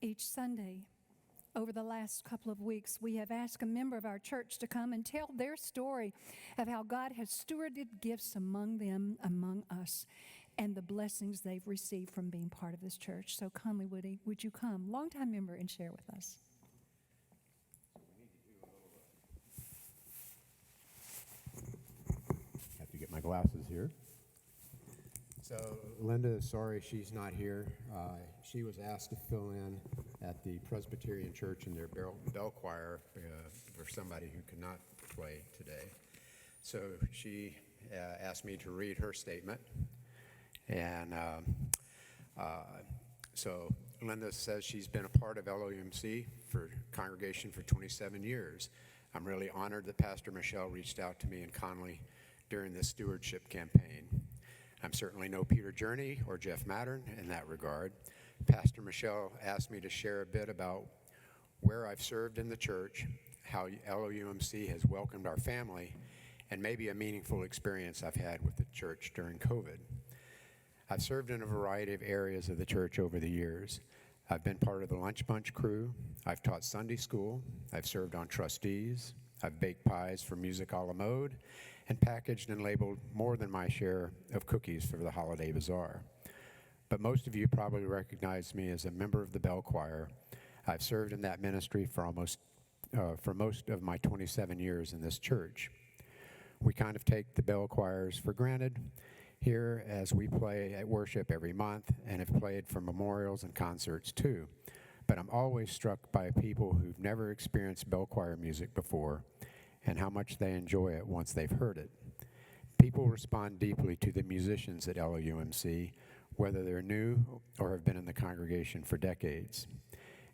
Each Sunday, over the last couple of weeks, we have asked a member of our church to come and tell their story of how God has stewarded gifts among them, among us, and the blessings they've received from being part of this church. So, Connelly, would you come, longtime member, and share with us? Have to get my glasses here. So Linda, sorry she's not here. She was asked to fill in at the Presbyterian Church in their bell choir for somebody who could not play today. So she asked me to read her statement. And so Linda says she's been a part of LOUMC for congregation for 27 years. I'm really honored that Pastor Michelle reached out to me and Connelly during this stewardship campaign. I'm certainly no Peter Journey or Jeff Mattern in that regard. Pastor Michelle asked me to share a bit about where I've served in the church, how LOUMC has welcomed our family, and maybe a meaningful experience I've had with the church during COVID. I've served in a variety of areas of the church over the years. I've been part of the Lunch Bunch crew. I've taught Sunday school. I've served on trustees. I've baked pies for Music a la Mode and packaged and labeled more than my share of cookies for the holiday bazaar. But most of you probably recognize me as a member of the bell choir. I've served in that ministry for most of my 27 years in this church. We kind of take the bell choirs for granted here as we play at worship every month and have played for memorials and concerts too. But I'm always struck by people who've never experienced bell choir music before and how much they enjoy it once they've heard it. People respond deeply to the musicians at LOUMC, whether they're new or have been in the congregation for decades.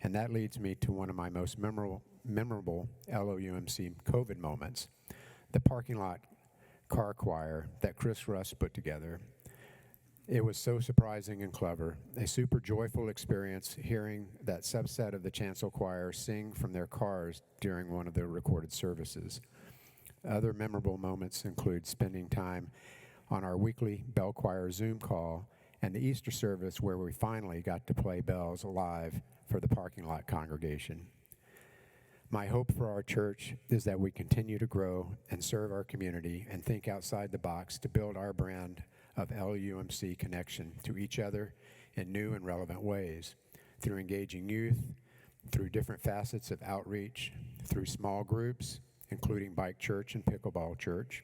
And that leads me to one of my most memorable LOUMC COVID moments, the parking lot car choir that Chris Russ put together. It was so surprising and clever, a super joyful experience hearing that subset of the chancel choir sing from their cars during one of their recorded services. Other memorable moments include spending time on our weekly bell choir Zoom call and the Easter service where we finally got to play bells live for the parking lot congregation. My hope for our church is that we continue to grow and serve our community and think outside the box to build our brand of LUMC connection to each other in new and relevant ways, through engaging youth, through different facets of outreach, through small groups, including Bike Church and Pickleball Church.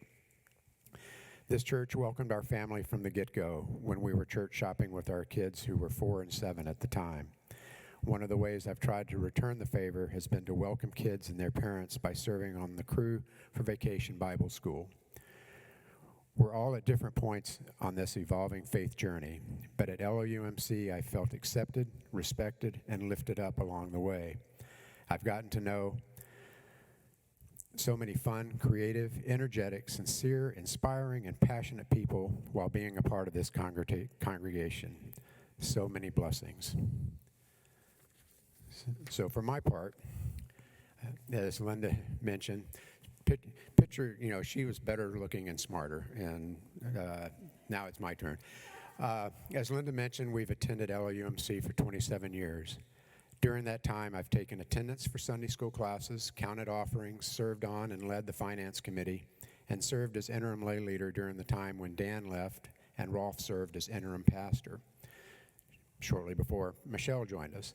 This church welcomed our family from the get-go when we were church shopping with our kids who were 4 and 7 at the time. One of the ways I've tried to return the favor has been to welcome kids and their parents by serving on the crew for Vacation Bible School. We're all at different points on this evolving faith journey, but at LOUMC I felt accepted, respected, and lifted up along the way. I've gotten to know so many fun, creative, energetic, sincere, inspiring, and passionate people while being a part of this congregation. So many blessings. So for my part, as Linda mentioned, picture, she was better looking and smarter, and now it's my turn. As Linda mentioned, we've attended LOUMC for 27 years. During that time, I've taken attendance for Sunday school classes, counted offerings, served on and led the finance committee, and served as interim lay leader during the time when Dan left and Rolf served as interim pastor, shortly before Michelle joined us.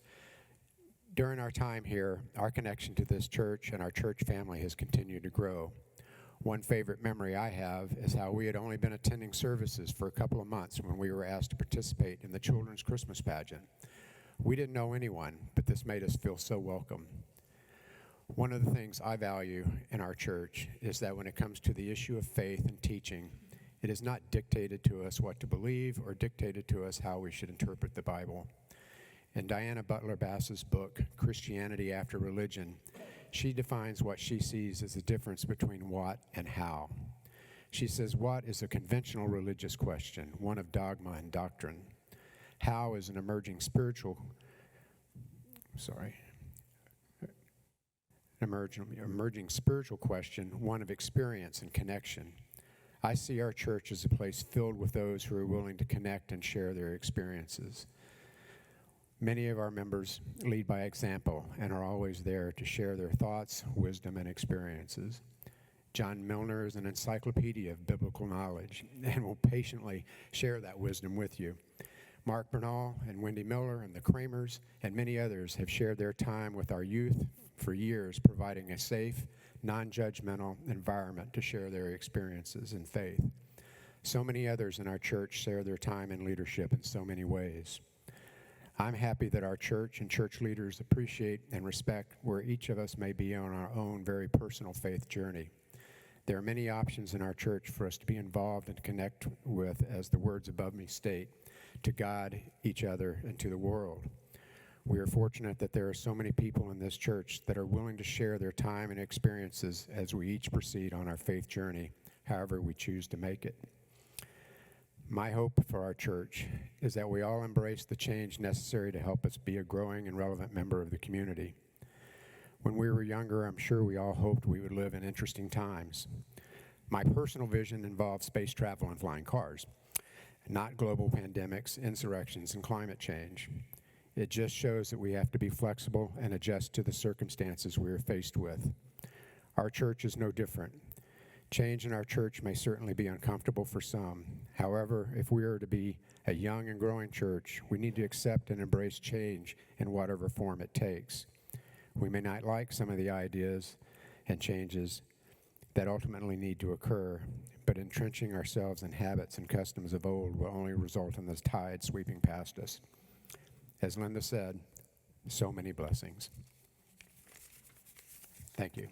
During our time here, our connection to this church and our church family has continued to grow. One favorite memory I have is how we had only been attending services for a couple of months when we were asked to participate in the children's Christmas pageant. We didn't know anyone, but this made us feel so welcome. One of the things I value in our church is that when it comes to the issue of faith and teaching, it is not dictated to us what to believe or dictated to us how we should interpret the Bible. In Diana Butler Bass's book, Christianity After Religion, she defines what she sees as the difference between what and how. She says what is a conventional religious question, one of dogma and doctrine. How is an emerging spiritual question, one of experience and connection. I see our church as a place filled with those who are willing to connect and share their experiences. Many of our members lead by example and are always there to share their thoughts, wisdom, and experiences. John Milner is an encyclopedia of biblical knowledge and will patiently share that wisdom with you. Mark Bernal and Wendy Miller and the Kramers and many others have shared their time with our youth for years, providing a safe, non-judgmental environment to share their experiences in faith. So many others in our church share their time in leadership in so many ways. I'm happy that our church and church leaders appreciate and respect where each of us may be on our own very personal faith journey. There are many options in our church for us to be involved and connect with, as the words above me state, to God, each other, and to the world. We are fortunate that there are so many people in this church that are willing to share their time and experiences as we each proceed on our faith journey, however we choose to make it. My hope for our church is that we all embrace the change necessary to help us be a growing and relevant member of the community. When we were younger, I'm sure we all hoped we would live in interesting times. My personal vision involves space travel and flying cars, not global pandemics, insurrections, and climate change. It just shows that we have to be flexible and adjust to the circumstances we are faced with. Our church is no different. Change in our church may certainly be uncomfortable for some. However, if we are to be a young and growing church, we need to accept and embrace change in whatever form it takes. We may not like some of the ideas and changes that ultimately need to occur, but entrenching ourselves in habits and customs of old will only result in this tide sweeping past us. As Linda said, so many blessings. Thank you.